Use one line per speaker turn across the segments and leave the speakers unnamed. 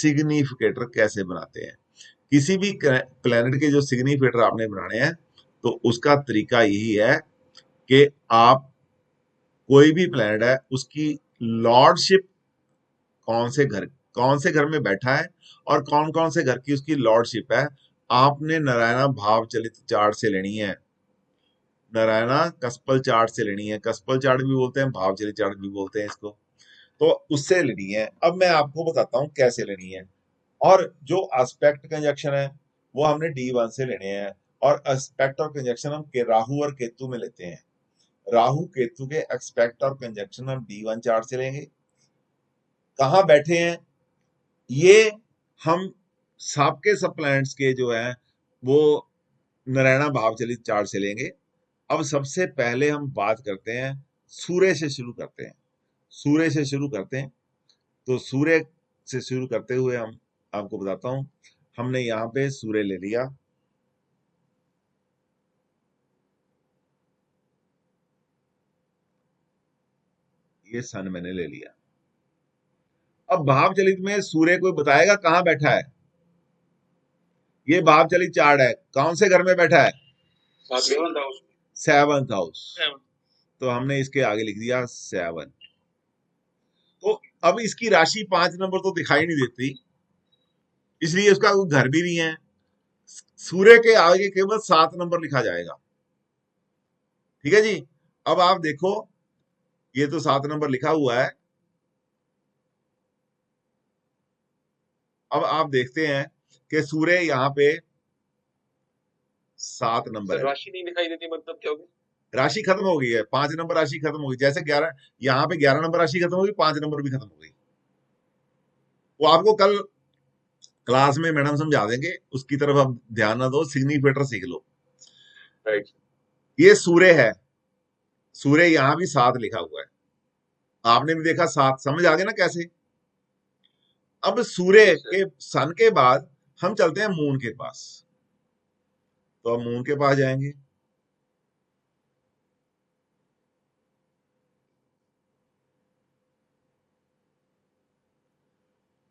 Significator कैसे बनाते हैं। किसी भी प्लेनेट के जो सिग्निफिकेटर आपने बनाने हैं तो उसका तरीका यही है कि आप कोई भी प्लेनेट है उसकी लॉर्डशिप कौन से घर में बैठा है और कौन कौन से घर की उसकी लॉर्डशिप है, आपने नारायणा भाव चलित चार्ट से लेनी है। नारायणा कस्पल चार्ट से लेनी है, कस्पल चार्ट भी बोलते हैं, भाव चलित चार्ट भी बोलते हैं इसको। तो उससे लेनी है। अब मैं आपको बताता हूं कैसे लेनी है। और जो एस्पेक्ट कंजक्शन है वो हमने D1 से लेने हैं, और एस्पेक्ट और कंजक्शन हम के राहु और केतु में लेते हैं। राहु केतु के एक्सपेक्ट और कंजक्शन हम D1 चार्ट से लेंगे। कहाँ बैठे हैं ये हम सबके सब प्लैनेट्स के जो है वो नारायणा भाव चलित चार्ट से लेंगे। अब सबसे पहले हम बात करते हैं, सूर्य से शुरू करते हैं। सूर्य से शुरू करते हैं तो सूर्य से शुरू करते हुए हम आपको बताता हूं। हमने यहाँ पे सूर्य ले लिया, ये सन मैंने ले लिया। अब भाव चलित में सूर्य कोई बताएगा कहाँ बैठा है। ये भाव चलित चार्ट है, कौन से घर में बैठा है, सेवंथ हाउस। तो हमने इसके आगे लिख दिया 7। तो अब इसकी राशि 5 नंबर तो दिखाई नहीं देती, इसलिए उसका कोई घर भी नहीं है। सूर्य के आगे केवल 7 नंबर लिखा जाएगा। ठीक है जी। अब आप देखो ये तो 7 नंबर लिखा हुआ है। अब आप देखते हैं कि सूर्य यहाँ पे 7 नंबर है।
राशि नहीं दिखाई देती मतलब क्या होगी,
राशि खत्म हो गई है, 5 नंबर राशि खत्म हो गई। जैसे 11 यहाँ पे 11 नंबर राशि खत्म होगी, 5 नंबर भी खत्म हो गई। वो आपको कल क्लास में मैडम समझा देंगे, उसकी तरफ अब ध्यान ना दो, सिग्निफिकेटर सीख लो।
राइट।
ये सूर्य है, सूर्य यहाँ भी 7 लिखा हुआ है, आपने भी देखा 7, समझ आ गया ना कैसे। अब सूर्य के सन के बाद हम चलते हैं मून के पास। तो अब मून के पास जाएंगे।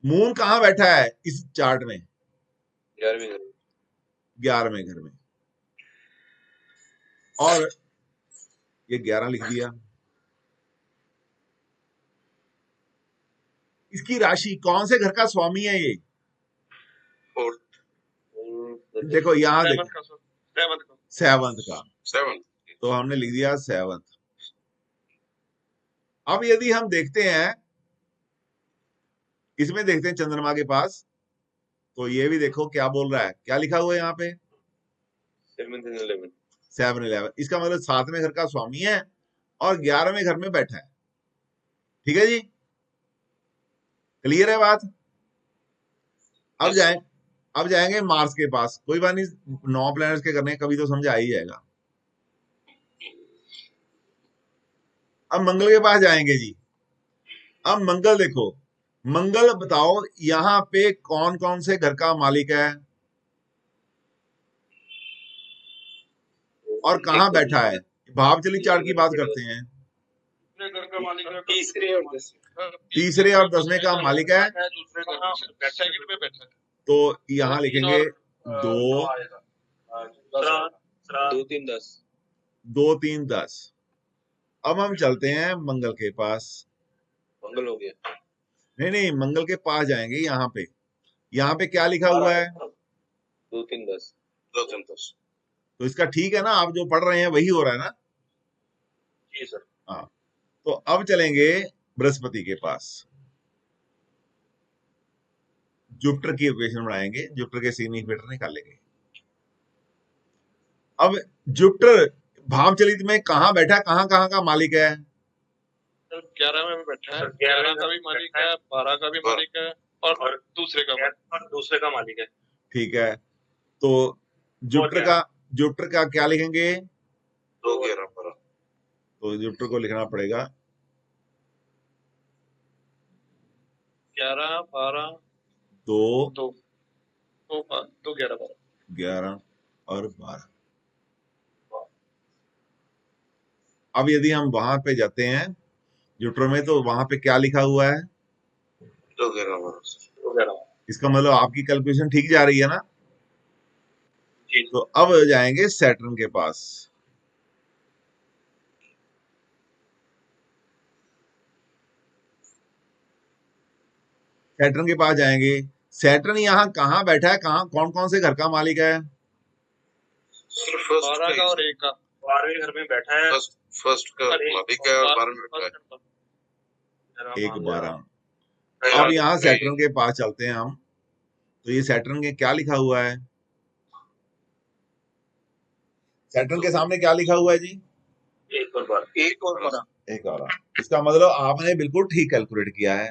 मून कहाँ बैठा है इस चार्ट में, 11वें घर में। और ये 11 लिख दिया। इसकी राशि कौन से घर का स्वामी है ये, देखो यहाँ देखो, 7th का। तो हमने लिख दिया 7th। अब यदि हम देखते हैं, इसमें देखते हैं चंद्रमा के पास, तो ये भी देखो क्या बोल रहा है, क्या लिखा हुआ है यहाँ पे 7-11। इसका मतलब 7वें घर का स्वामी है और 11वें घर में बैठा है। ठीक है जी, क्लियर है बात। अब जाएंगे मार्स के पास। कोई बात नहीं, 9 प्लैनेट्स के करने कभी तो समझ आ ही जाएगा। अब मंगल के पास जाएंगे जी। अब मंगल देखो, मंगल बताओ यहाँ पे कौन कौन से घर का मालिक है और कहाँ बैठा है। भाव चलित चार्ट की बात करते हैं। तीसरे और 10वें का मालिक है, तो यहाँ लिखेंगे 2 2 3 10। अब हम चलते हैं मंगल के पास।
मंगल हो गया,
नहीं, मंगल के पास जाएंगे। यहाँ पे क्या लिखा हुआ है
2 3 10।
तो इसका ठीक है ना, आप जो पढ़ रहे हैं वही हो रहा है ना।
जी सर।
हाँ, तो अब चलेंगे बृहस्पति के पास। जुपिटर की इक्वेशन बनाएंगे, जुपिटर के सिग्निफिकेटर निकालेंगे। अब जुपिटर भाव चलित में कहाँ बैठा है, कहाँ कहाँ का मालिक है।
11 में बैठा है, 11 का भी मालिक है, 12 का भी मालिक है और दूसरे का मालिक है।
ठीक है, तो जुपिटर का क्या लिखेंगे
2 11 12।
तो जुपिटर को लिखना पड़ेगा
11 12
2
2 11 12
11 और 12। अब यदि हम वहां पे जाते हैं जुपिटर में, तो वहां पे क्या लिखा हुआ है
2 11 12।
इसका मतलब आपकी कैलकुलेशन ठीक जा रही है ना।
जी।
तो अब जाएंगे सैटर्न के पास। सैटर्न के पास जाएंगे। सैटर्न यहाँ कहाँ बैठा है, कहाँ कौन कौन से घर का मालिक है?
फर्स्ट 12 का और 1 का। 12वें घर में बैठा है। फर्स्ट का मालिक है और 12 में बैठा है।
1 12। अब यहाँ सैटर्न के पास चलते हैं हम। तो ये सैटर्न के क्या लिखा हुआ है? सैटर्न के सामने क्या लिखा हुआ है जी?
1 और 12। 1 और 12।
1 12। इसका मतलब आपने बिल्कुल ठीक कैलकुलेट किया है।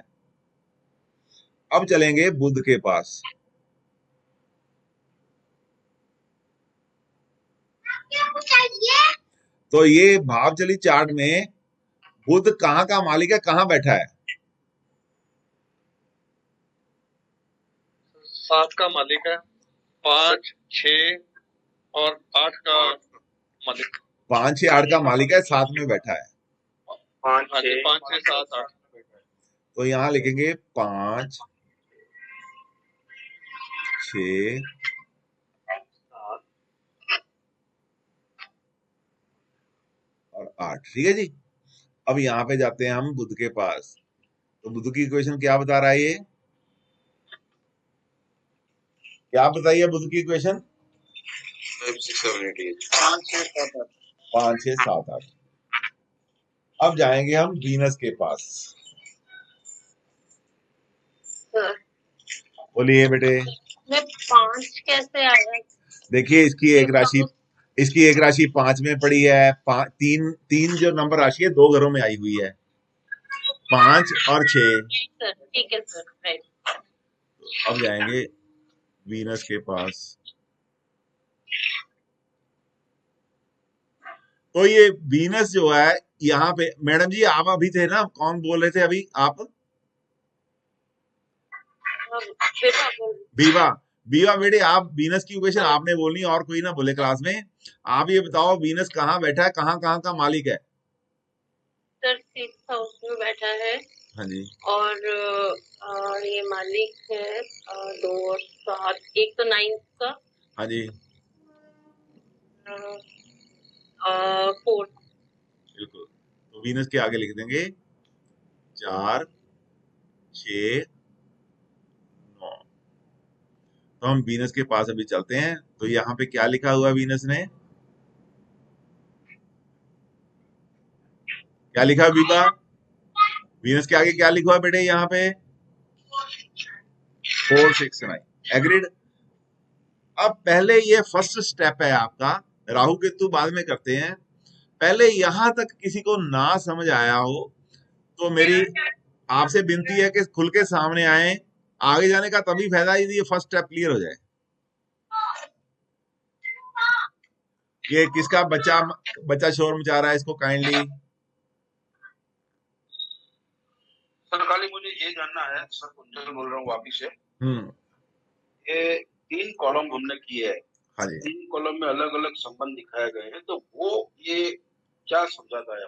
अब चलेंगे बुध के पास। तो ये भाव चलित चार्ट में बुध कहाँ का मालिक है, कहाँ बैठा है?
7 का मालिक है। 5 6 और 8 का मालिक।
5 6 8 का मालिक है, 7 में बैठा है।
5 6 7 8।
तो यहाँ लिखेंगे 5 6 और 8। ठीक है जी। अब यहाँ पे जाते हैं हम बुध के पास। तो बुध की इक्वेशन क्या बता रहा है ये? क्या बताइए बुध की इक्वेशन?
5 6 7 8।
5 6 7 8। अब जाएंगे हम वीनस के पास। बोलिए बेटे।
में 5 कैसे आया?
देखिए इसकी एक राशि 5 में पड़ी है। तीन तीन जो नंबर राशि है 2 घरों में आई हुई है, 5 और 6।
सर ठीक है सर, राइट।
अब जाएंगे वीनस के पास। तो ये वीनस जो है यहाँ पे, मैडम जी आप अभी थे ना, कौन बोल रहे थे अभी आप? बीवा। बीवा बेटे, आप वीनस की इक्वेशन आपने बोलनी, और कोई ना बोले क्लास में। आप ये बताओ वीनस कहाँ बैठा है, कहाँ कहाँ का मालिक है?
सर 6th हाउस में बैठा है।
हाँ जी।
और ये मालिक है 2 और 7, एक तो 9 का।
हाँ जी
4।
बिल्कुल। तो वीनस के आगे लिख देंगे 4 6 9। तो हम वीनस के पास अभी चलते हैं। तो यहाँ पे क्या लिखा हुआ है वीनस ने? क्या लिखा है बीबा? वीनस के आगे क्या लिखा है बेटे यहाँ पे? 4 6 9। एग्रीड। अब पहले ये फर्स्ट स्टेप है आपका, राहु केतु बाद में करते हैं। पहले यहां तक किसी को ना समझ आया हो तो मेरी आपसे विनती है कि खुल के सामने आए। आगे जाने का तभी फायदा यदि ये फर्स्ट स्टेप क्लियर हो जाए। ये किसका बच्चा बच्चा शोर मचा रहा है, इसको काइंडली।
सर खाली मुझे ये जानना है, सर कुंजल बोल रहा हूँ वापिस से। ये 3 कॉलम हमने किए हैं।
हाँ जी।
3 कॉलम में अलग अलग संबंध दिखाए गए हैं, तो वो ये क्या समझाता है?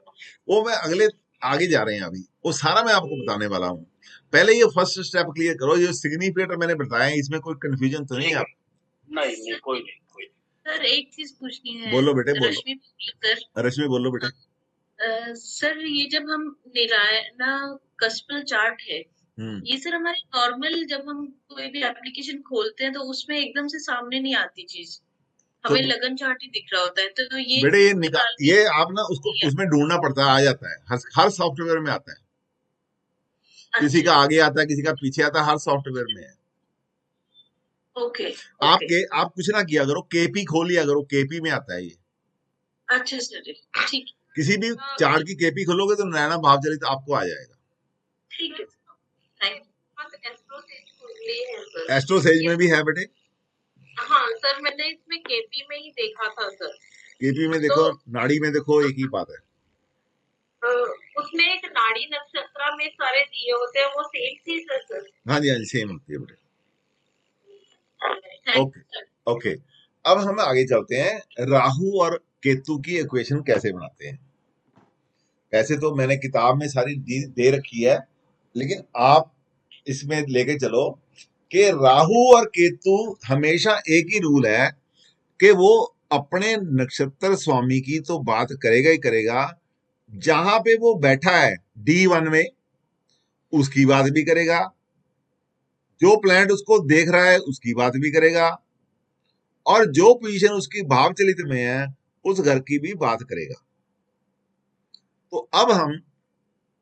वो मैं अगले आगे जा रहे हैं अभी, वो सारा मैं आपको बताने वाला हूँ। पहले ये फर्स्ट स्टेप क्लियर करो। ये सिग्निफिकेटर मैंने बताया, इसमें कोई कंफ्यूजन तो नहीं है आप?
नहीं कोई नहीं।
सर एक चीज पूछनी है।
बोलो बेटे बोलो।
रश्मि सर।
रश्मि बोलो बेटे।
सर ये जब हम निरायना कस्पल चार्ट है, ये सर हमारे नॉर्मल जब हम कोई भी एप्लीकेशन खोलते हैं तो उसमें एकदम से सामने नहीं आती चीज, हमें लगन चार्ट ही दिख रहा होता है। तो ये
बेटे ये आप ना उसको उसमें ढूंढना पड़ता है, आ जाता है, हर सॉफ्टवेयर में आता है। किसी का आगे आता है, किसी का पीछे आता है, हर सॉफ्टवेयर में है।
ओके।
आप कुछ ना किया करो, केपी खोल लिया करो, केपी में आता है ये।
अच्छा सर ठीक।
किसी भी चार्ट की केपी खोलोगे तो नारायणा भाव चलित आपको आ जाएगा।
ठीक है, थैंक यू।
एस्ट्रो सेज में भी है बेटे।
हाँ सर, मैंने इसमें केपी में ही देखा था सर।
केपी में देखो, नाड़ी में देखो, एक ही बात है।
उसमें एक नाड़ी नक्षत्र में सारे दिए होते हैं, वो सेम चीज है सर?
हाँ जी सेम होती है बेटे। ओके। अब हम आगे चलते हैं, राहु और केतु की इक्वेशन कैसे बनाते हैं। वैसे तो मैंने किताब में सारी दे रखी है, लेकिन आप इसमें लेके चलो कि राहु और केतु हमेशा एक ही रूल है कि वो अपने नक्षत्र स्वामी की तो बात करेगा ही करेगा, जहां पे वो बैठा है D1 में उसकी बात भी करेगा, जो प्लैनेट उसको देख रहा है उसकी बात भी करेगा, और जो पोजीशन उसकी भाव चलित में है उस घर की भी बात करेगा। तो अब हम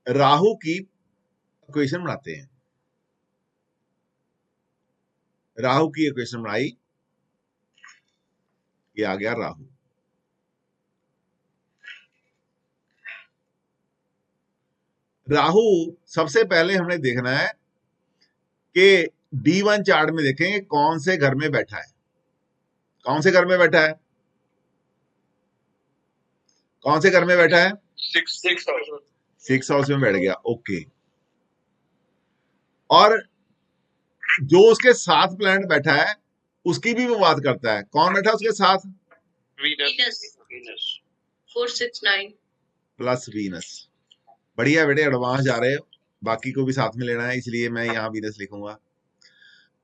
राहु की इक्वेशन बनाते हैं। राहु की इक्वेशन बनाई, ये आ गया राहु। राहु सबसे पहले हमने देखना है कि D1 चार्ट में देखेंगे कौन से घर में बैठा है। कौन से घर में बैठा है? कौन से घर में बैठा है? 6 हाउस में बैठ गया, ओके। और जो उसके साथ प्लैनेट बैठा है उसकी भी वो बात करता है। कौन बैठा है उसके साथ?
Venus 469
plus Venus. बढ़िया बेटे, एडवांस जा रहे हो। बाकी को भी साथ में लेना है, इसलिए मैं यहाँ वीनस लिखूंगा।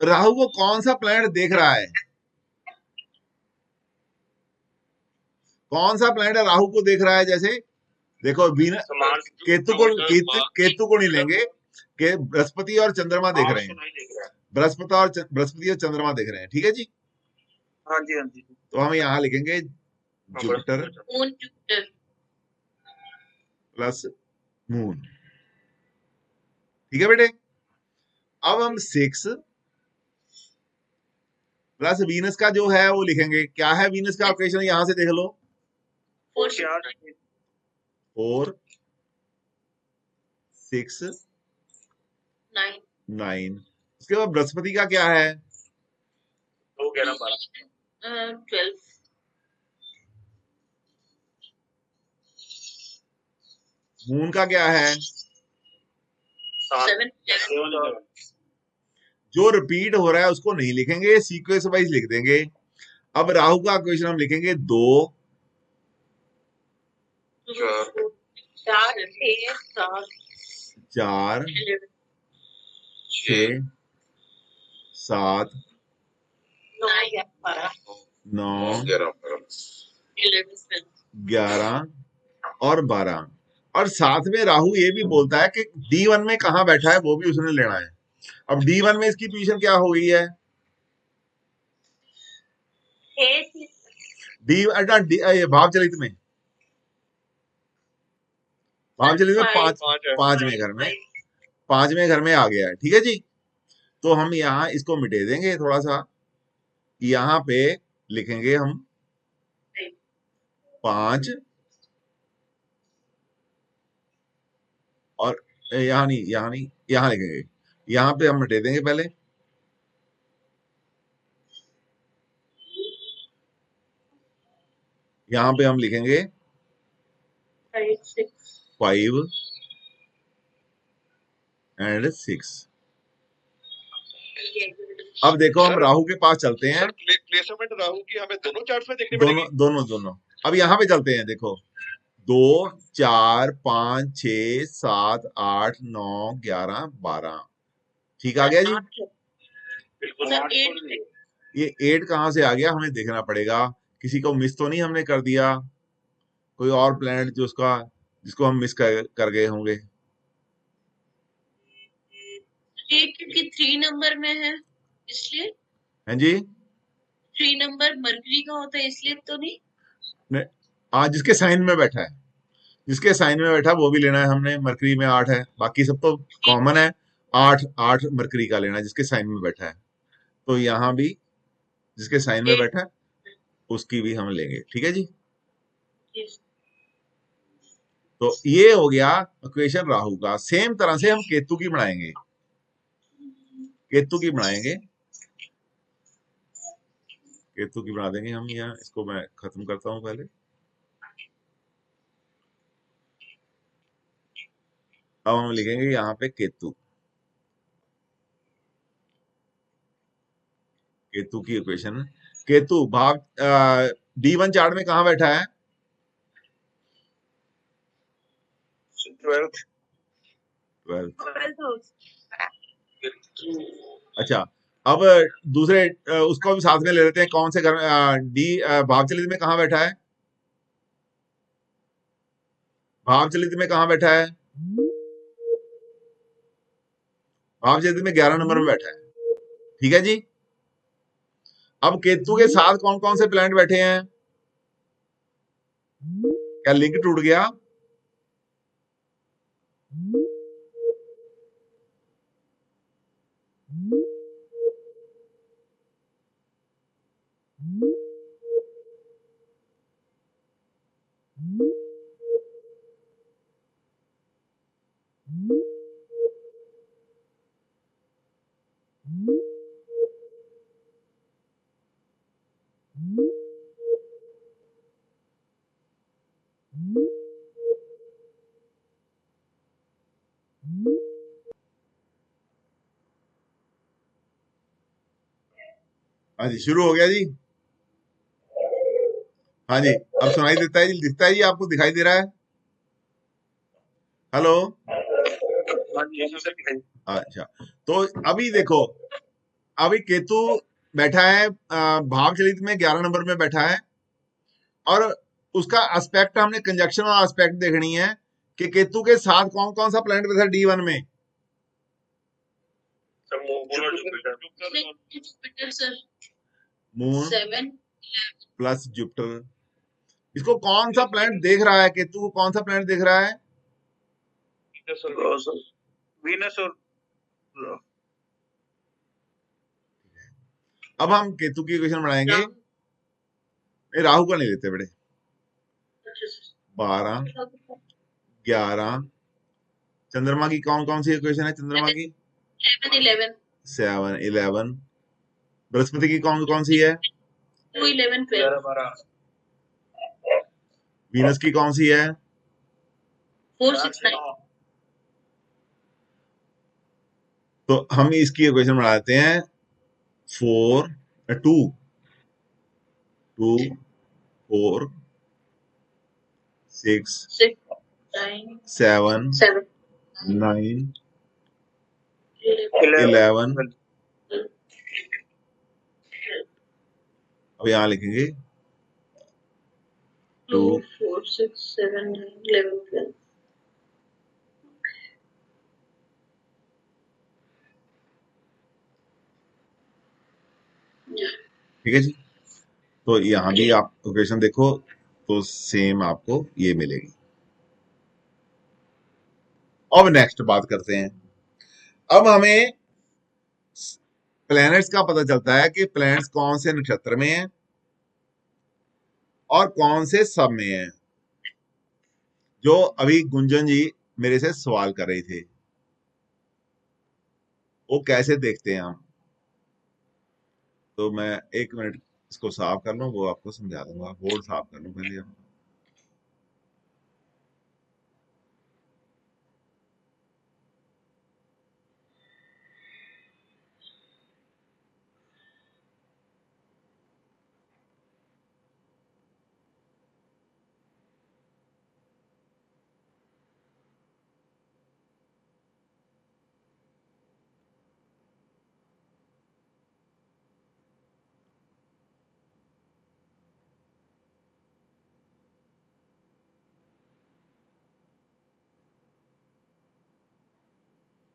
राहु को कौन सा प्लैनेट देख रहा है? कौन सा प्लैनेट राहु को देख रहा है? जैसे देखो वीनस, केतु को नहीं लेंगे कि बृहस्पति और चंद्रमा देख रहे हैं। बृहस्पति और चंद्रमा देख रहे हैं, ठीक है जी।
हाँ जी, हाँ जी।
तो हम यहाँ लिखेंगे जुपिटर प्लस मून, ठीक है बेटे। अब हम 6 प्लस वीनस का जो है वो लिखेंगे। क्या है वीनस का इक्वेशन? यहां से देख लो,
4
6
9
9। उसके बाद बृहस्पति का क्या है?
2 11 12
12
मून का क्या है?
7
जो रिपीट हो रहा है उसको नहीं लिखेंगे, सीक्वेंस वाइज लिख देंगे। अब राहु का इक्वेशन हम लिखेंगे 2
4
4 6 7 9 11 और 12। और साथ में राहु ये भी बोलता है कि D1 में कहां बैठा है वो भी उसने लेना है। अब D1 में इसकी पोजीशन क्या हो गई है? ये भाव चलित में, पांचवें घर में, पांचवें घर में आ गया है, ठीक है जी। तो हम यहाँ इसको मिटे देंगे थोड़ा सा, यहाँ पे लिखेंगे हम 5, और यहाँ नहीं, यहाँ लिखेंगे। यहाँ पे हम मिटे देंगे पहले, यहाँ पे हम लिखेंगे 5 एंड 6। अब देखो हम राहु के पास चलते हैं।
प्लेसमेंट राहु की हमें दोनों चार्ट्स में देखनी पड़ेगी।
दोनों। अब यहाँ पे चलते हैं, देखो 2 4 5 6 7 8 9 11 12, ठीक आ गया जी। ये 8 कहाँ से आ गया हमें देखना पड़ेगा। किसी को मिस तो नहीं हमने कर दिया? कोई और प्लैनेट जिसको हम मिस कर गए होंगे?
क्योंकि 3 नंबर में है इसलिए।
हैं जी?
3 नंबर मरकरी का होता है इसलिए तो नहीं।
आज जिसके साइन में बैठा है, जिसके साइन में बैठा वो भी लेना है हमने। मरकरी में 8 है, बाकी सब तो कॉमन है। 8 मरकरी का लेना है जिसके साइन में बैठा है। तो यहाँ भी जिसके साइन में बैठा है उसकी भी हम लेंगे, ठीक है जी। तो ये हो गया इक्वेशन राहु का। सेम तरह से हम केतु की बनाएंगे। केतु की बना देंगे हम। यहाँ इसको मैं खत्म करता हूं पहले। अब हम लिखेंगे यहाँ पे केतु की इक्वेशन। केतु भाव D1 चार्ट में कहां बैठा है? 12th। अच्छा, अब दूसरे उसको भी साथ में ले लेते हैं। कौन से घर में डी भाव चलित में कहाँ बैठा है? भाव चलित में कहाँ बैठा है? भाव चलित में 11 नंबर में बैठा है। ठीक है जी। अब केतु के साथ कौन कौन से प्लैनेट बैठे हैं? क्या लिंक टूट गया? हाँ जी, शुरू हो गया जी। हाँ जी, अब सुनाई देता है जी, दिखता है जी, आपको दिखाई दे रहा है? हेलो। अच्छा, तो अभी देखो, अभी केतु बैठा है भाव चलित में 11 नंबर में बैठा है, और उसका एस्पेक्ट हमने कंजक्शन वाला एस्पेक्ट देखनी है कि केतु के साथ कौन कौन सा प्लैनेट बैठा है D1 में।
Jupiter sir.
Moon
7
plus Jupiter. इसको कौन सा प्लैनेट देख रहा है? केतु को कौन सा प्लैनेट देख रहा है?
वीनस और
अब हम केतु की इक्वेशन बनाएंगे। राहु का नहीं लेते बेटे। 12 11 चंद्रमा की कौन कौन सी इक्वेशन है? चंद्रमा की 7 11। बृहस्पति की कौन कौन सी है?
2 11 12
वीनस की कौन सी है?
4 6 9।
तो हम इसकी इक्वेशन बनाते हैं 4 2 2 4 6 7 9 11। अब यहां लिखेंगे
2 4 6 7 9 11 12।
ठीक है जी। तो यहां भी आप इक्वेशन देखो तो सेम आपको ये मिलेगी। अब नेक्स्ट बात करते हैं। अब हमें प्लैनेट्स का पता चलता है कि प्लैनेट्स कौन से नक्षत्र में हैं और कौन से सब में हैं, जो अभी गुंजन जी मेरे से सवाल कर रही थे। वो कैसे देखते हैं हम? तो मैं 1 मिनट इसको साफ कर लूं, वो आपको समझा दूंगा। बोर्ड साफ कर लूं पहले हम।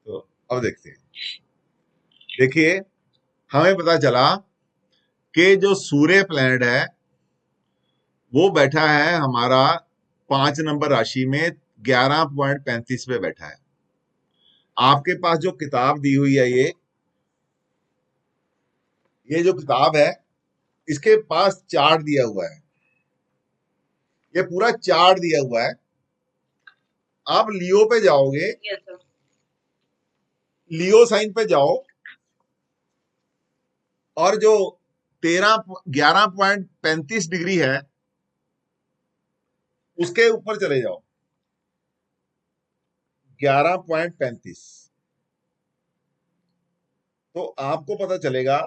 तो अब देखते हैं। देखिए, हमें पता चला कि जो सूर्य प्लैनेट है वो बैठा है हमारा 5 नंबर राशि में 11.35 पे बैठा है। आपके पास जो किताब दी हुई है, ये जो किताब है, इसके पास चार्ट दिया हुआ है। ये पूरा चार्ट दिया हुआ है। आप लियो पे जाओगे, लियो साइन पे जाओ, और जो 11.35 डिग्री है उसके ऊपर चले जाओ। 11.35, तो आपको पता चलेगा।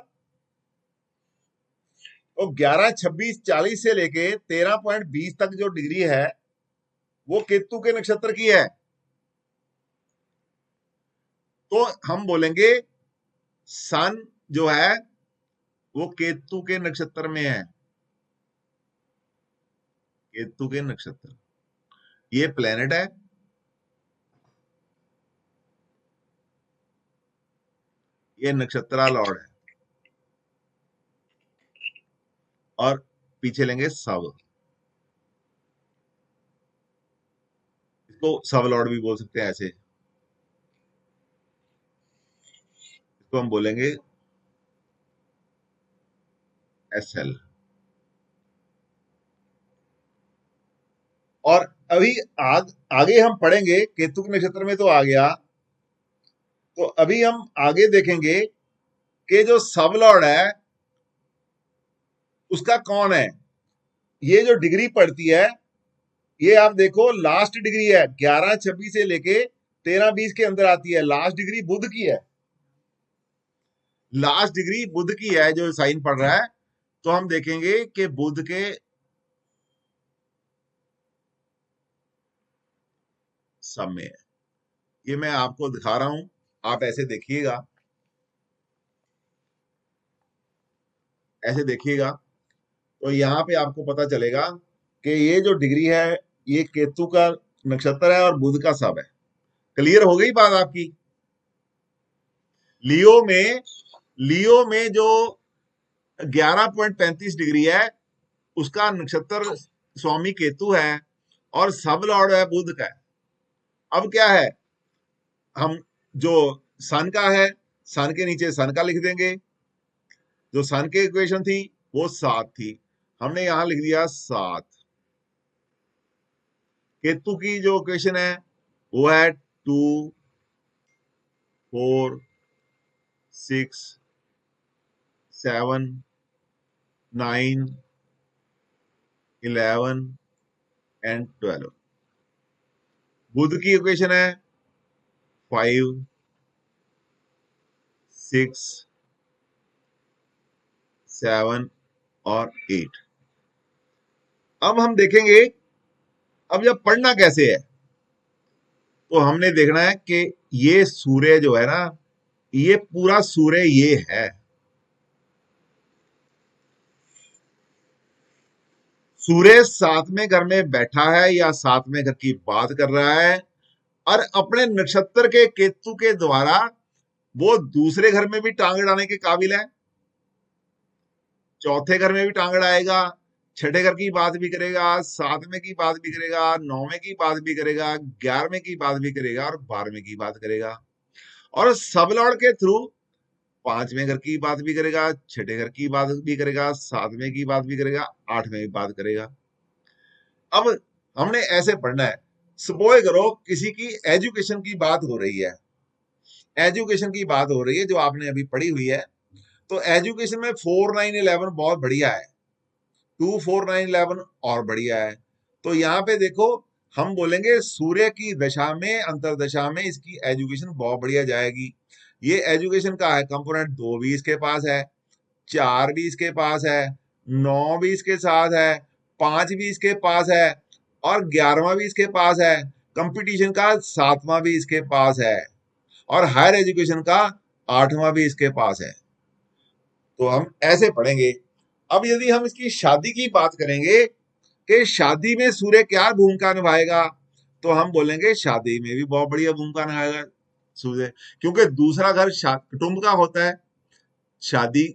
तो 11 26 40 से लेके 13.20 तक जो डिग्री है वो केतु के नक्षत्र की है। तो हम बोलेंगे सन जो है वो केतु के नक्षत्र में है, केतु के नक्षत्र, ये प्लेनेट है, ये नक्षत्रा लॉर्ड है, और पीछे लेंगे सब, इसको सब लॉर्ड भी बोल सकते हैं ऐसे, इसको हम बोलेंगे SL। और अभी आगे हम पढ़ेंगे, केतु के नक्षत्र में तो आ गया, तो अभी हम आगे देखेंगे कि जो सब लॉर्ड है उसका कौन है। ये जो डिग्री पड़ती है, ये आप देखो लास्ट डिग्री है, 11-26 से लेके 13-20 के अंदर आती है, लास्ट डिग्री बुध की है, लास्ट डिग्री बुध की है जो साइन पड़ रहा है। तो हम देखेंगे कि बुध के सब में है, ये मैं आपको दिखा रहा हूं, आप ऐसे देखिएगा, ऐसे देखिएगा, तो यहां पे आपको पता चलेगा कि ये जो डिग्री है ये केतु का नक्षत्र है और बुध का सब है। क्लियर हो गई बात आपकी। लियो में जो 11.35 डिग्री है उसका नक्षत्र स्वामी केतु है और सब लॉर्ड है बुध का। अब क्या है, हम जो सन का है, सन के नीचे सन का लिख देंगे, जो सन की इक्वेशन थी वो 7 थी, हमने यहां लिख दिया 7। केतु की जो इक्वेशन है वो है 2, 4, 6, 7, 9, 11 एंड 12। बुध की इक्वेशन है 5, 6, 7 और 8। अब हम देखेंगे, अब जब पढ़ना कैसे है, तो हमने देखना है कि ये सूर्य जो है ना, ये पूरा सूर्य ये है, सूर्य 7वें घर में बैठा है या 7वें घर की बात कर रहा है, और अपने नक्षत्र के केतु के द्वारा वो दूसरे घर में भी टांग अड़ाने के काबिल है, चौथे घर में भी टांग अड़ाएगा, छठे घर की बात भी करेगा, 7वें की बात भी करेगा, 9वें की बात भी करेगा, 11वें की बात भी करेगा और 12वें की बात करेगा। और सब लॉर्ड के थ्रू 5वें घर की बात भी करेगा, छठे घर की बात भी करेगा, 7वें की बात भी करेगा, 8वें की बात करेगा। अब हमने ऐसे पढ़ना है, सपोज करो किसी की एजुकेशन की बात हो रही है, एजुकेशन की बात हो रही है जो आपने अभी पढ़ी हुई है, तो एजुकेशन में 4, 9, 11 बहुत बढ़िया है, 2, 4, 9, 11 और बढ़िया है। तो यहाँ पे देखो हम बोलेंगे सूर्य की दशा में, अंतरदशा में इसकी एजुकेशन बहुत बढ़िया जाएगी। ये एजुकेशन का है कंपोनेंट 2 भी इसके पास है, 4 भी इसके पास है, 9 भी इसके साथ है, 5 भी इसके पास है और 11वां भी इसके पास है, कंपटीशन का 7वां भी इसके पास है और हायर एजुकेशन का 8वां भी इसके पास है। तो हम ऐसे पढ़ेंगे। अब यदि हम इसकी शादी की बात करेंगे कि शादी में सूर्य क्या भूमिका निभाएगा, तो हम बोलेंगे शादी में भी बहुत बढ़िया भूमिका निभाएगा सूर्य, क्योंकि दूसरा घर कुटुंब का होता है, शादी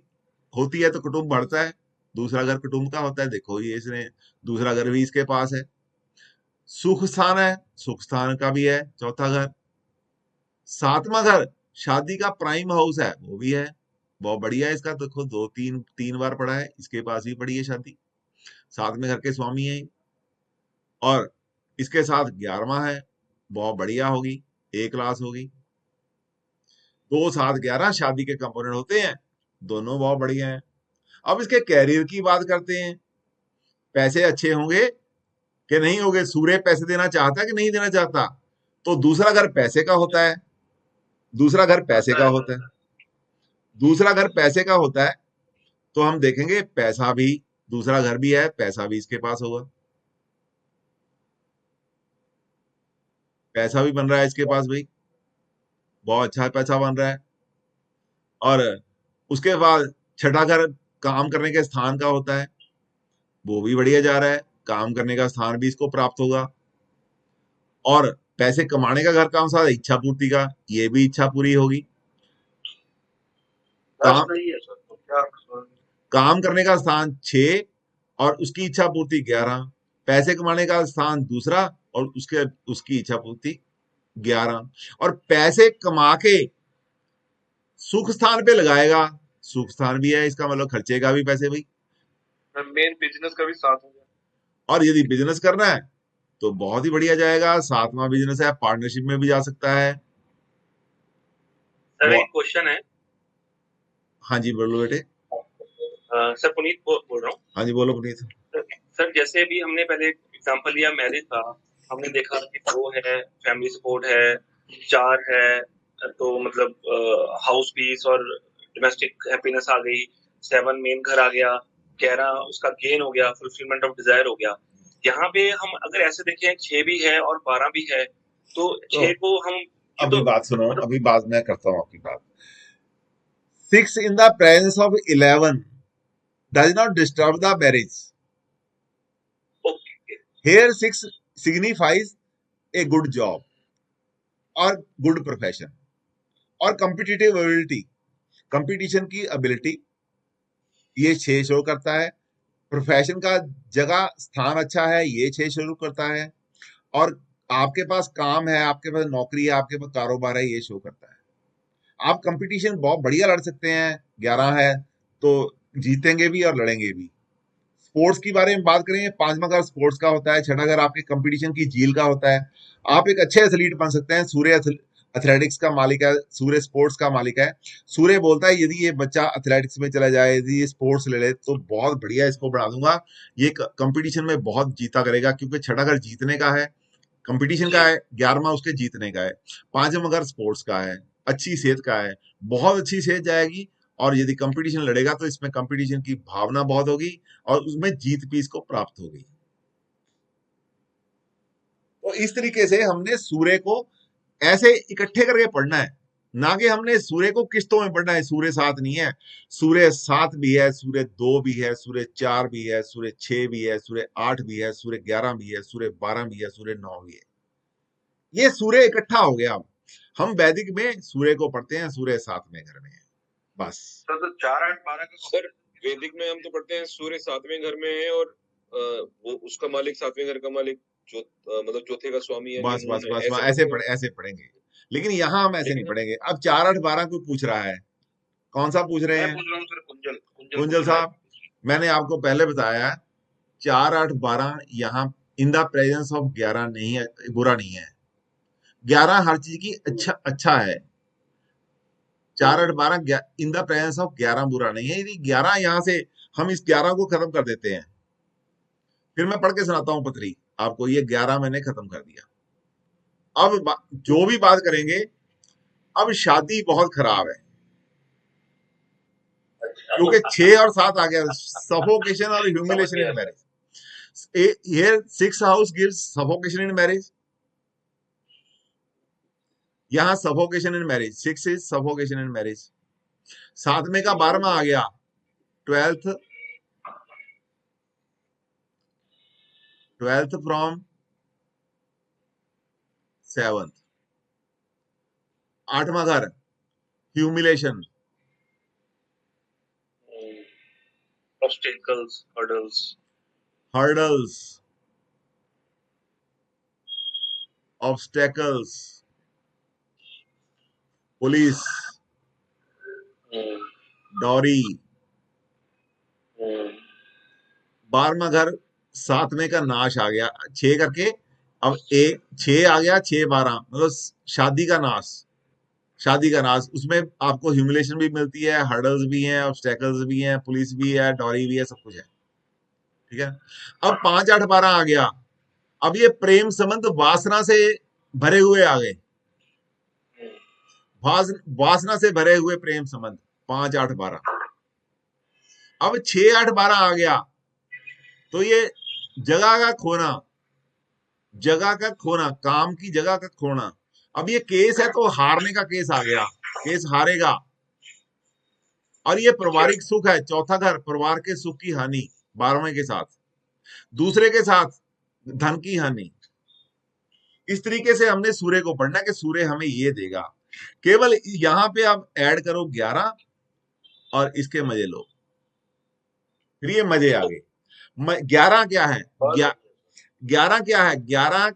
होती है तो कुटुंब बढ़ता है, दूसरा घर कुटुंब का होता है। देखो ये इसने दूसरा घर भी इसके पास है, सुख स्थान है, सुख स्थान का भी है चौथा घर, 7वां घर शादी का प्राइम हाउस है वो भी है, बहुत बढ़िया है इसका। देखो 2-3 बार पड़ा है, इसके पास भी पड़ी है शादी, 7वें घर के स्वामी है और इसके साथ 11वां है, बहुत बढ़िया होगी, A क्लास होगी। 2, 7, 11 शादी के कंपोनेंट होते हैं, दोनों बहुत बढ़िया हैं। अब इसके कैरियर की बात करते हैं, पैसे अच्छे होंगे कि नहीं होंगे, सूर्य पैसे देना चाहता है कि नहीं देना चाहता, तो दूसरा घर पैसे का होता है, दूसरा घर पैसे का होता है, दूसरा घर पैसे का होता है, तो हम देखेंगे पैसा भी, दूसरा घर भी है, पैसा भी इसके पास होगा, पैसा भी बन रहा है इसके पास भाई, बहुत अच्छा पैसा बन रहा है। और उसके बाद छठा घर काम करने के स्थान का होता है, वो भी बढ़िया जा रहा है, काम करने का स्थान भी इसको प्राप्त होगा। और पैसे कमाने का घर कौन सा? इच्छा पूर्ति का, ये भी इच्छा पूरी होगी। काम
नहीं है सर, तो क्या
काम करने का स्थान 6 और उसकी इच्छा पूर्ति 11, पैसे कमाने का स्थान दूसरा और उसकी इच्छा पूर्ति 11, और पैसे कमा के सुख स्थान पे लगाएगा, सुख स्थान भी है, इसका मतलब खर्चे का भी पैसे भाई,
मेन बिजनेस का भी साथ हो गया।
और यदि बिजनेस करना है तो बहुत ही बढ़िया जाएगा, 7वां बिजनेस है, पार्टनरशिप में भी जा सकता है।
सर एक क्वेश्चन है।
हाँ जी बोलो बेटे।
सर पुनीत बोल रहा हूँ।
हाँ जी बोलो पुनीत।
सर जैसे अभी हमने पहले एग्जांपल लिया मैरिज का, हमने देखा कि 2 है, फैमिली सपोर्ट है, 4 है, तो मतलब हाउस पीस और डोमेस्टिक हैप्पीनेस आ गई, 7 मेन घर आ गया, 11 उसका गेन हो गया, फुलफिलमेंट ऑफ डिजायर हो गया। यहाँ पे हम अगर ऐसे देखें 6 भी है और 12 भी है, तो 6 को हम
अभी बात सुनो, अभी बात मैं करता हूँ आपकी बात। 6 in the presence of 11 does not disturb the marriage. Here 6 signifies a good job or good profession और competitive ability, competition की ability ये 6 शो करता है। प्रोफेशन का जगह स्थान अच्छा है, ये 6 शो करता है। और आपके पास काम है, आपके पास नौकरी है, आपके पास कारोबार है, ये शो करता है। आप कंपटीशन बहुत बढ़िया लड़ सकते हैं, 11 है तो जीतेंगे भी और लड़ेंगे भी। स्पोर्ट्स की बारे में बात करें, 5वां घर स्पोर्ट्स का होता है, 6ठा घर आपके कंपटीशन की झील का होता है। आप एक अच्छे एथलीट बन सकते हैं। सूर्य एथलेटिक्स का मालिक है, सूर्य स्पोर्ट्स का मालिक है। सूर्य बोलता है यदि ये बच्चा एथलेटिक्स में चला जाए, यदि ये स्पोर्ट्स ले ले तो बहुत बढ़िया इसको बढ़ा दूंगा, ये कंपटीशन में बहुत जीता करेगा, क्योंकि 6ठा घर जीतने का है, कंपटीशन का है, 11वां उसके जीतने का है, 5वां घर स्पोर्ट्स का है, अच्छी सेहत का है, बहुत अच्छी सेहत जाएगी। और यदि कंपटीशन लड़ेगा तो इसमें कंपटीशन की भावना बहुत होगी और उसमें जीत भी इसको प्राप्त होगी। तो इस तरीके से हमने सूर्य को ऐसे इकट्ठे करके पढ़ना है, ना कि हमने सूर्य को किस्तों में पढ़ना है। सूर्य 7 नहीं है, सूर्य 7 भी है, सूर्य 2 भी है, सूर्य 4 भी है, सूर्य 6 भी है, सूर्य 8 भी है, सूर्य 11 भी है, सूर्य 12 भी है, सूर्य 9 भी है। ये सूर्य इकट्ठा हो गया। हम वैदिक में सूर्य को पढ़ते हैं, सूर्य 7वें घर में है, बस।
सर तो 4, 8, 12 का
सर वैदिक में हम तो पढ़ते हैं सूर्य 7वें घर में है और वो उसका मालिक 7वें घर का मालिक जो मतलब चौथे का स्वामी है।
बस बस बस ऐसे पढ़ेंगे, लेकिन यहाँ हम ऐसे नहीं पढ़ेंगे। अब 4, 8, 12 कोई पूछ रहा है, कौन सा पूछ रहे हैं?
पूछ रहा हूँ सर,
कुंजल साहब, मैंने आपको पहले बताया 4, 8, 12 यहाँ इन द प्रेजेंस ऑफ 11 नहीं है, बुरा नहीं है। 11 हर चीज की अच्छा है। 4, 8, 12 इन द प्रेजेंस ऑफ 11 बुरा नहीं है। यदि 11 यहाँ से हम इस 11 को खत्म कर देते हैं, फिर मैं पढ़ के सुनाता हूँ पत्री आपको, ये 11 मैंने खत्म कर दिया। अब जो भी बात करेंगे, अब शादी बहुत खराब है, क्योंकि 6 और 7 आ गया, सफोकेशन और humiliation in marriage. Here 6 house gives suffocation in marriage. यहाँ suffocation in marriage, 6 is suffocation in marriage. 7वें का 12वां आ गया, 12th from 7th। 8वां घर humiliation,
obstacles,
hurdles, obstacles, police, डॉरी। 12वां घर 7वें का नाश आ गया, 6 करके अब 6 आ गया, 6, 12 मतलब शादी का नाश। उसमें आपको ह्यूमिलेशन भी मिलती है, हर्डल्स भी हैं, ऑब्स्टेकल्स भी हैं, पुलिस भी है, डॉरी भी है, सब कुछ है, ठीक है। अब 5, 8, 12 आ गया। अब ये प्रेम संबंध वासना से भरे हुए आ गए, वासना से भरे हुए प्रेम संबंध, 5, 8, 12। अब 6, 8, 12 आ गया तो ये जगह का खोना, काम की जगह का खोना। अब ये केस है तो हारने का केस आ गया, केस हारेगा। और ये पारिवारिक सुख है। चौथा घर परिवार के सुख की हानि 12वें के साथ, दूसरे के साथ धन की हानि। इस तरीके से हमने सूर्य को पढ़ना कि सूर्य हमें ये देगा। केवल यहां पे आप ऐड करो 11 और इसके मजे लो, फिर ये मजे आ गए। 11 क्या है? 11 क्या है? 11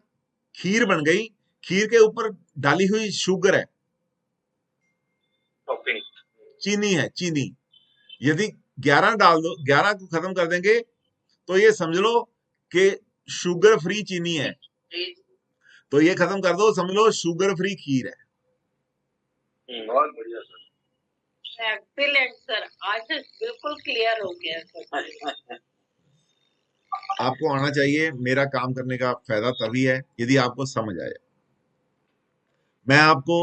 खीर बन गई, खीर के ऊपर डाली हुई शुगर है, चीनी है, चीनी। यदि 11 डाल दो, 11 को खत्म कर देंगे तो ये समझ लो कि शुगर फ्री चीनी है, तो ये खत्म कर दो, समझ लो शुगर फ्री खीर है।
बहुत बढ़िया सर,
एक्सीलेंट सर, आज बिल्कुल क्लियर हो गया सर।
आपको आना चाहिए। मेरा काम करने का फायदा तभी है यदि आपको समझ आए। मैं आपको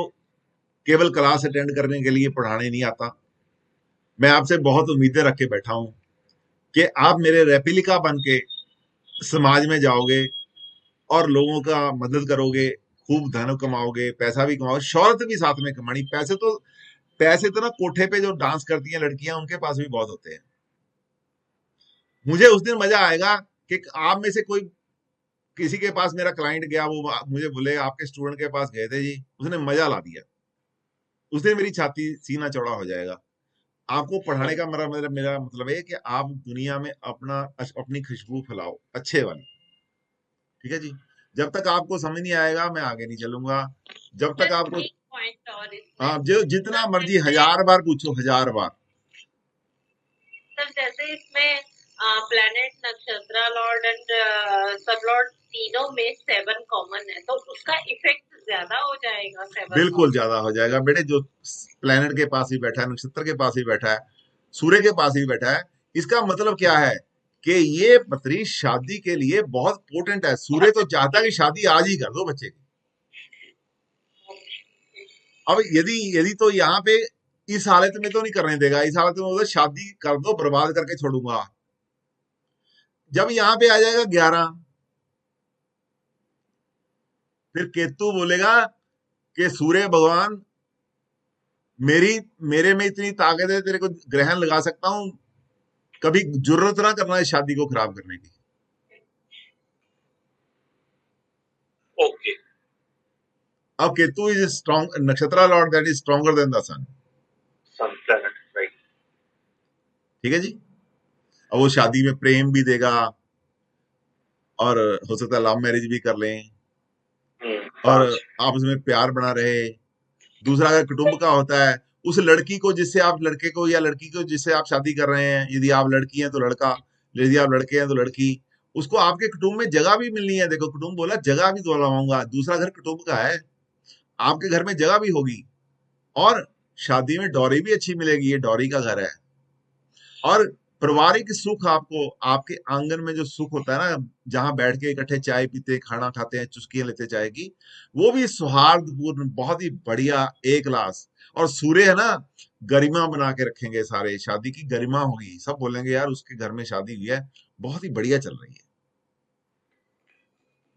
केवल क्लास अटेंड करने के लिए पढ़ाने नहीं आता। मैं आपसे बहुत उम्मीदें रख के बैठा हूं कि आप मेरे रेप्लिका बन के समाज में जाओगे और लोगों का मदद करोगे, खूब धन कमाओगे, पैसा भी कमाओगे, शौहरत भी साथ में कमानी। पैसे तो ना कोठे पे जो डांस करती हैं लड़कियां, उनके पास भी बहुत होते हैं। मुझे उस दिन मजा आएगा कि आप में से कोई किसी के पास, मेरा क्लाइंट गया, वो मुझे बोले आपके स्टूडेंट के पास गए थे जी, उसने मजा ला दिया। उस दिन मेरी छाती, सीना चौड़ा हो जाएगा। आपको पढ़ाने का मेरा मतलब है कि आप दुनिया में अपनी खुशबू फैलाओ, अच्छे वाली। ठीक है जी। जब तक आपको समझ नहीं आएगा मैं आगे नहीं चलूंगा। जब तक आपको आप जो जितना मर्जी 1000 बार पूछो, 1000 बार।
सर जैसे इसमें प्लैनेट, नक्षत्र, लॉर्ड एंड सब लॉर्ड तीनों में 7 कॉमन है, तो उसका इफेक्ट ज्यादा हो जाएगा। 7
बिल्कुल ज्यादा हो जाएगा बेटे। जो प्लैनेट के पास ही बैठा है, नक्षत्र के पास ही बैठा है, सूर्य के पास ही बैठा है, इसका मतलब क्या है कि ये पत्री शादी के लिए बहुत इंपोर्टेंट है। सूर्य तो चाहता है कि शादी आज ही कर दो बच्चे की। अब यदि तो यहाँ पे इस हालत में तो नहीं करने देगा, इस हालत में शादी कर दो, बर्बाद करके छोड़ूंगा। जब यहाँ पे आ जाएगा 11, फिर केतु बोलेगा कि सूर्य भगवान मेरे में इतनी ताकत है, तेरे को ग्रहण लगा सकता हूं, कभी जरूरत ना करना इस शादी को खराब करने की।
ओके।
अब Ketu is strong, nakshatra lord that is stronger than the sun.
Sun planet, right.
ठीक है जी। अब वो शादी में प्रेम भी देगा, और हो सकता है लव मैरिज भी कर लें, और आपस में प्यार बना रहे। दूसरा, अगर कुटुंब का होता है, उस लड़की को जिससे आप, लड़के को या लड़की को जिससे आप शादी कर रहे हैं, यदि आप लड़की हैं तो लड़का, यदि आप लड़के हैं तो लड़की, उसको आपके कुटुंब में जगह भी मिलनी है। देखो, कुटुंब बोला, जगह भी दिलवाऊंगा। दूसरा घर कुटुंब का है, आपके घर में जगह भी होगी, और शादी में डौरी भी अच्छी मिलेगी। ये डौरी का घर है। और पारिवारिक सुख, आपको आपके आंगन में जो सुख होता है ना, जहां बैठ के इकट्ठे चाय पीते, खाना खाते हैं, चुस्कियां लेते चाय की, वो भी सौहार्दपूर्ण, बहुत ही बढ़िया, एक क्लास। और सूर्य है ना, गरिमा बना के रखेंगे सारे, शादी की गरिमा होगी। सब बोलेंगे यार उसके घर में शादी हुई है, बहुत ही बढ़िया चल रही है।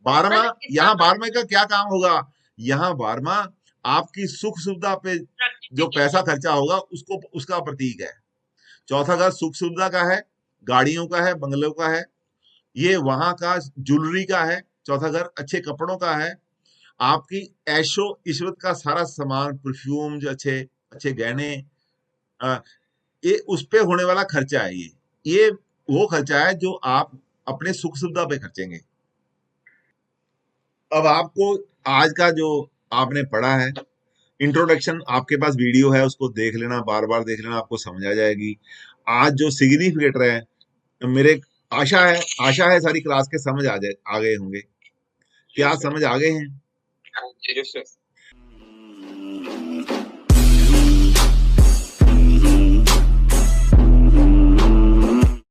12वां, यहाँ 12वें का क्या काम होगा? यहाँ 12वां आपकी सुख सुविधा पे जो पैसा खर्चा होगा उसको, उसका प्रतीक है। चौथा घर सुख सुविधा का है, गाड़ियों का है, बंगलों का है, ये वहां का ज्वेलरी का है। चौथा घर अच्छे कपड़ों का है, आपकी ऐशो इशरत का सारा सामान, परफ्यूम, जो अच्छे अच्छे गहने, ये उस पे होने वाला खर्चा है। ये वो खर्चा है जो आप अपने सुख सुविधा पे खर्चेंगे। अब आपको आज का जो आपने पढ़ा है, इंट्रोडक्शन, आपके पास वीडियो है, उसको देख लेना, बार बार देख लेना, आपको समझ आ जाएगी। आज जो सिग्निफिकेटर है, मेरे आशा है सारी क्लास के समझ आ गए होंगे। क्या समझ आ गए हैं?
जी सर।